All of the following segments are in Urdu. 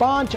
5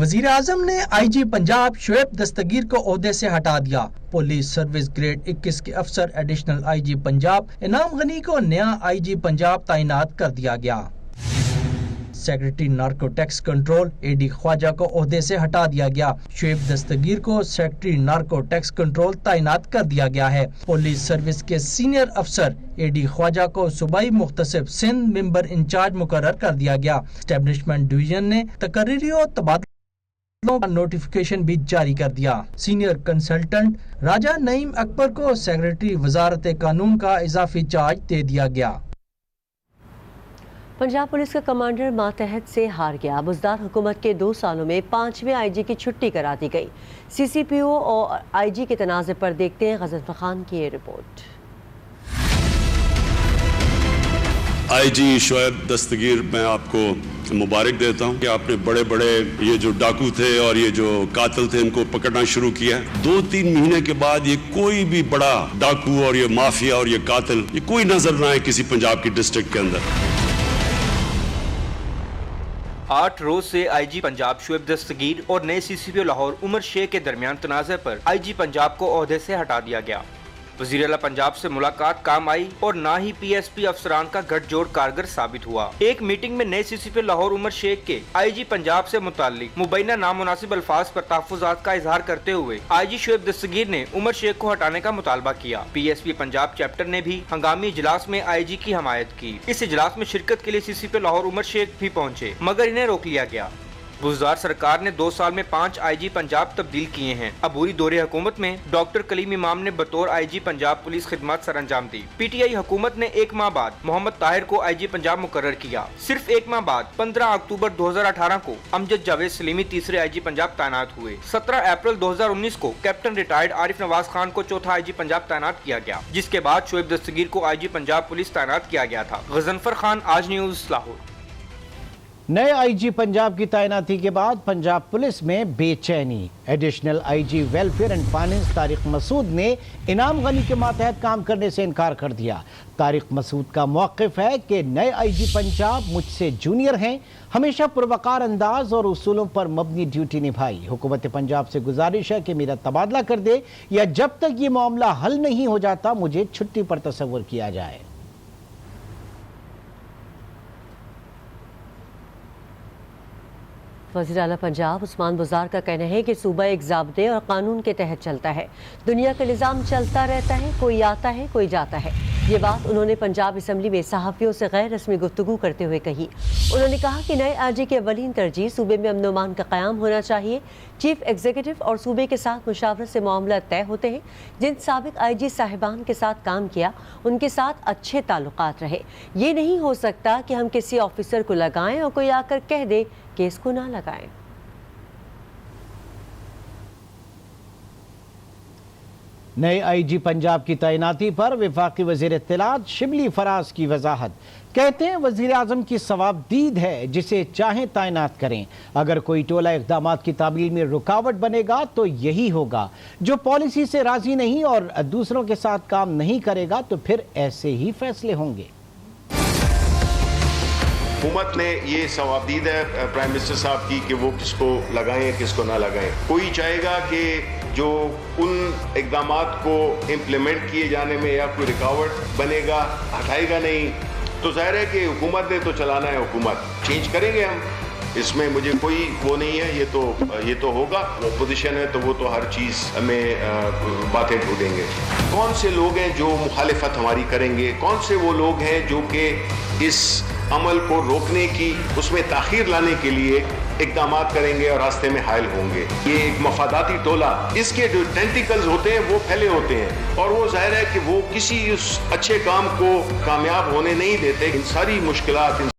وزیر اعظم نے آئی جی پنجاب شعیب دستگیر کو عہدے سے ہٹا دیا۔ پولیس سروس گریڈ 21 کے افسر ایڈیشنل آئی جی پنجاب انعام غنی کو نیا آئی جی پنجاب تعینات کر دیا گیا۔ Secretary narco tax control a D خواجہ کو عہدے سے ہٹا دیا گیا۔ شعیب دستگیر کو سیکرٹری نارکو ٹیکس کنٹرول تعینات کر دیا گیا ہے۔ پولیس سروس کے سینئر افسر اے ڈی خواجہ کو صوبائی مختصب سندھ ممبر انچارج مقرر کر دیا گیا۔ اسٹیبلشمنٹ ڈویژن نے تقرری و تبادلوں کا نوٹیفیکیشن بھی جاری کر دیا۔ سینئر کنسلٹنٹ راجہ نعیم اکبر کو سیکرٹری وزارت قانون کا اضافی چارج دے دیا گیا۔ پنجاب پولیس کا کمانڈر ماتحت سے ہار گیا۔ بزدار حکومت کے 2 سالوں میں 5ویں آئی جی کی چھٹی کرا دی گئی۔ سی سی پی او اور آئی جی کے تنازع پر دیکھتے ہیں غضنفر خان کی یہ رپورٹ۔ آئی جی شعیب دستگیر میں آپ کو مبارک دیتا ہوں کہ آپ نے بڑے بڑے یہ جو ڈاکو تھے اور یہ جو قاتل تھے ان کو پکڑنا شروع کیا ہے۔ 2-3 مہینے کے بعد یہ کوئی بھی بڑا ڈاکو اور یہ مافیا اور یہ قاتل یہ کوئی نظر نہ آئے کسی پنجاب کی ڈسٹرکٹ کے اندر۔ 8 روز سے آئی جی پنجاب شعیب دستگیر اور نئے سی سی پی او لاہور عمر شیخ کے درمیان تنازع پر آئی جی پنجاب کو عہدے سے ہٹا دیا گیا۔ وزیر اعلیٰ پنجاب سے ملاقات کام آئی اور نہ ہی پی ایس پی افسران کا گٹھ جوڑ کارگر ثابت ہوا۔ ایک میٹنگ میں نئے سی سی پی او لاہور عمر شیخ کے آئی جی پنجاب سے متعلق مبینہ نامناسب الفاظ پر تحفظات کا اظہار کرتے ہوئے آئی جی شعیب دستگیر نے عمر شیخ کو ہٹانے کا مطالبہ کیا۔ P S P Punjab chapter نے بھی ہنگامی اجلاس میں آئی جی کی حمایت کی۔ اس اجلاس میں شرکت کے لیے سی سی پی او لاہور عمر شیخ بھی پہنچے مگر انہیں روک لیا گیا۔ بزدار سرکار نے 2 سال میں 5 آئی جی پنجاب تبدیل کیے ہیں۔ عبوری دور حکومت میں ڈاکٹر کلیم امام نے بطور آئی جی پنجاب پولیس خدمات سر انجام دی۔ پی ٹی آئی حکومت نے 1 ماہ بعد محمد طاہر کو آئی جی پنجاب مقرر کیا۔ صرف 1 ماہ بعد 15 اکتوبر 2018 کو امجد جاوید سلیمی تیسرے آئی جی پنجاب تعینات ہوئے۔ 17 اپریل 2019 کو کیپٹن ریٹائرڈ عارف نواز خان کو چوتھا آئی جی پنجاب تعینات کیا گیا، جس کے بعد شعیب دستگیر کو آئی جی پنجاب پولیس تعینات کیا گیا تھا۔ غضنفر خان، آج نیوز، لاہور۔ نئے آئی جی پنجاب کی تعیناتی کے بعد پنجاب پولیس میں بے چینی۔ Additional I G welfare and finance Tariq مسعود نے انعام غنی کے ماتحت کام کرنے سے انکار کر دیا۔ طارق مسعود کا موقف ہے کہ نئے آئی جی پنجاب مجھ سے جونیئر ہیں، ہمیشہ پروقار انداز اور اصولوں پر مبنی ڈیوٹی نبھائی۔ حکومت پنجاب سے گزارش ہے کہ میرا تبادلہ کر دے یا جب تک یہ معاملہ حل نہیں ہو جاتا مجھے چھٹی پر تصور کیا جائے۔ وزیر اعلیٰ پنجاب عثمان بزار کا کہنا ہے کہ صوبہ ایک ضابطے اور قانون کے تحت چلتا ہے۔ دنیا کا نظام چلتا رہتا ہے، کوئی آتا ہے کوئی جاتا ہے۔ یہ بات انہوں نے پنجاب اسمبلی میں صحافیوں سے غیر رسمی گفتگو کرتے ہوئے کہی۔ انہوں نے کہا کہ نئے آئی جی کی اولین ترجیح صوبے میں امن و امان کا قیام ہونا چاہیے۔ چیف ایگزیکٹو اور صوبے کے ساتھ مشاورت سے معاملہ طے ہوتے ہیں۔ جن سابق آئی جی صاحبان کے ساتھ کام کیا ان کے ساتھ اچھے تعلقات رہے۔ یہ نہیں ہو سکتا کہ ہم کسی آفیسر کو لگائیں اور کوئی آ کر کہہ دے کہ اس کو نہ لگائیں۔ نئے آئی جی پنجاب کی تعیناتی پر وفاقی وزیر اطلاعات شبلی فراز کی وضاحت۔ کہتے ہیں وزیر اعظم کی ثواب دید ہے، جسے چاہیں تعینات کریں۔ اگر کوئی ٹولہ اقدامات کی تعمیل میں رکاوٹ بنے گا تو یہی ہوگا۔ جو پالیسی سے راضی نہیں اور دوسروں کے ساتھ کام نہیں کرے گا تو پھر ایسے ہی فیصلے ہوں گے۔ حکومت نے یہ ثواب دید ہے پرائم منسٹر صاحب کی کہ وہ کس کو لگائیں کس کو نہ لگائیں۔ کوئی چاہے گا کہ جو ان اقدامات کو امپلیمنٹ کیے جانے میں یا کوئی رکاوٹ بنے گا ہٹائے گا نہیں، تو ظاہر ہے کہ حکومت نے تو چلانا ہے، حکومت چینج کریں گے ہم، اس میں مجھے کوئی وہ نہیں ہے۔ یہ تو ہوگا، اپوزیشن ہے تو وہ تو ہر چیز میں باتیں ڈھونڈیں گے۔ کون سے لوگ ہیں جو مخالفت ہماری کریں گے، کون سے وہ لوگ ہیں جو کہ اس عمل کو روکنے کی، اس میں تاخیر لانے کے لیے اقدامات کریں گے اور راستے میں حائل ہوں گے۔ یہ ایک مفاداتی ٹولہ، اس کے جو ٹینٹیکلز ہوتے ہیں وہ پھیلے ہوتے ہیں اور وہ ظاہر ہے کہ وہ کسی اس اچھے کام کو کامیاب ہونے نہیں دیتے۔ ان ساری مشکلات، ان